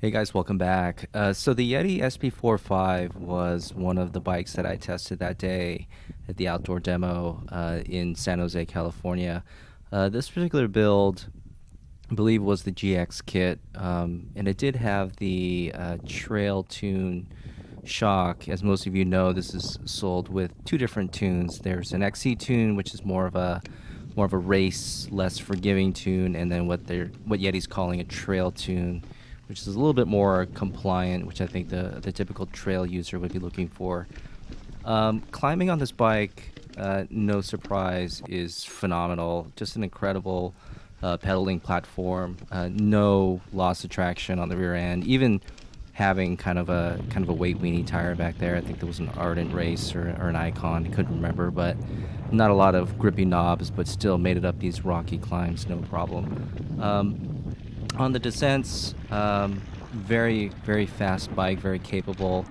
Hey guys, welcome back. So the Yeti SB4.5 was one of the bikes that I tested that day at the outdoor demo in San Jose, California. This particular build, I believe, was the GX kit, and it did have the Trail Tune shock. As most of you know, this is sold with two different tunes. There's an XC tune, which is more of a race, less forgiving tune, and then what Yeti's calling a trail tune, which is a little bit more compliant, which I think the typical trail user would be looking for. Climbing on this bike, no surprise, is phenomenal. Just an incredible pedaling platform. No loss of traction on the rear end. Even having kind of a weight weenie tire back there. I think there was an Ardent Race or an Icon. I couldn't remember, but not a lot of grippy knobs, but still made it up these rocky climbs, no problem. On the descents, very, very fast bike, very capable.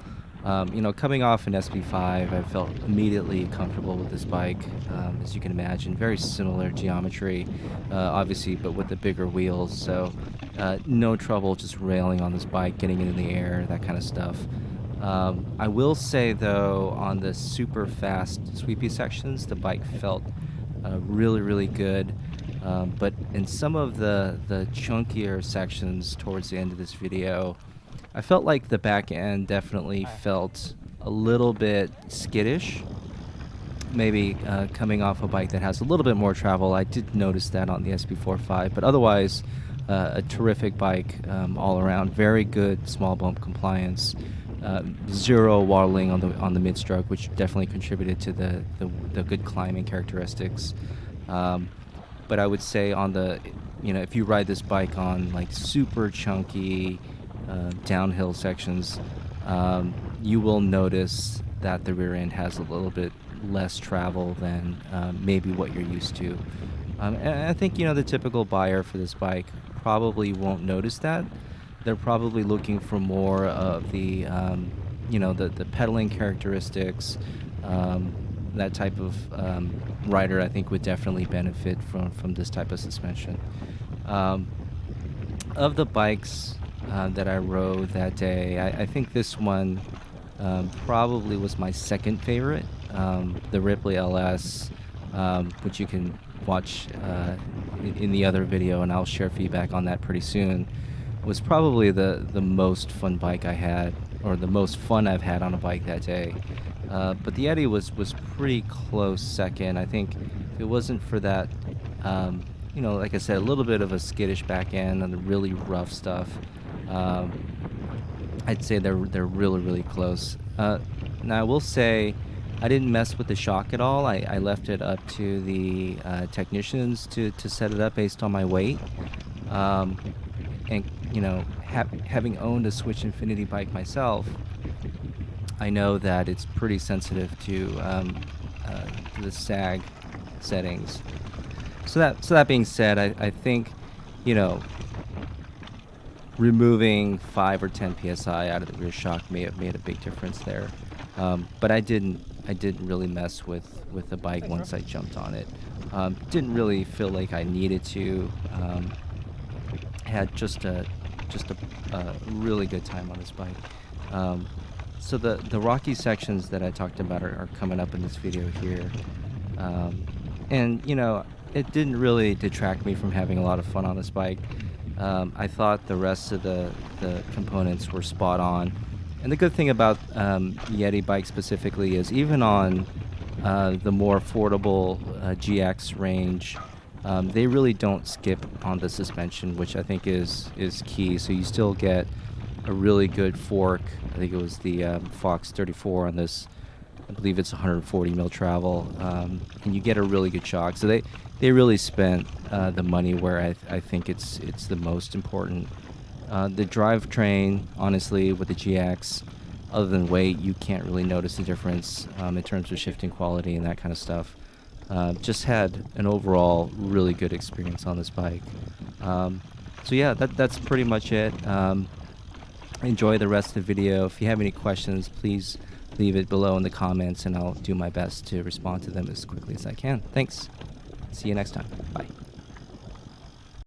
Coming off an SB5, I felt immediately comfortable with this bike. As you can imagine, very similar geometry, obviously, but with the bigger wheels. So no trouble just railing on this bike, getting it in the air, that kind of stuff. I will say, though, on the super fast sweepy sections, the bike felt really, really good. But in some of the chunkier sections towards the end of this video, I felt like the back end definitely felt a little bit skittish. Maybe coming off a bike that has a little bit more travel. I did notice that on the SB4.5, but otherwise a terrific bike all around. Very good small bump compliance. Zero waddling on the mid-stroke, which definitely contributed to the good climbing characteristics. But I would say on if you ride this bike on like super chunky downhill sections, you will notice that the rear end has a little bit less travel than maybe what you're used to. And I think, the typical buyer for this bike probably won't notice that. They're probably looking for more of the pedaling characteristics. That type of rider, I think, would definitely benefit from this type of suspension. Of the bikes that I rode that day, I think this one probably was my second favorite. The Ripley LS, which you can watch in the other video, and I'll share feedback on that pretty soon, was probably the most fun bike I had, or the most fun I've had on a bike that day. But the Yeti was pretty close second. I think if it wasn't for that, like I said, a little bit of a skittish back end on the really rough stuff, I'd say they're really, really close. Now, I will say I didn't mess with the shock at all. I left it up to the technicians to set it up based on my weight. And, having owned a Switch Infinity bike myself, I know that it's pretty sensitive to the sag settings. So that being said, I think, removing 5 or 10 psi out of the rear shock may have made a big difference there. But I didn't really mess with the bike once I jumped on it. Didn't really feel like I needed to. Had just a really good time on this bike. So the rocky sections that I talked about are coming up in this video here. And, it didn't really detract me from having a lot of fun on this bike. I thought the rest of the components were spot on. And the good thing about Yeti bikes specifically is even on the more affordable GX range, they really don't skip on the suspension, which I think is key. So you still get a really good fork. I think it was the Fox 34 on this. I believe it's 140 mil travel, and you get a really good shock. So they really spent the money where I think it's the most important. The drivetrain, honestly, with the GX, other than weight, you can't really notice the difference in terms of shifting quality and that kind of stuff. Just had an overall really good experience on this bike. So yeah, that's pretty much it. Enjoy the rest of the video. If you have any questions, please leave it below in the comments, and I'll do my best to respond to them as quickly as I can. Thanks. See you next time. Bye.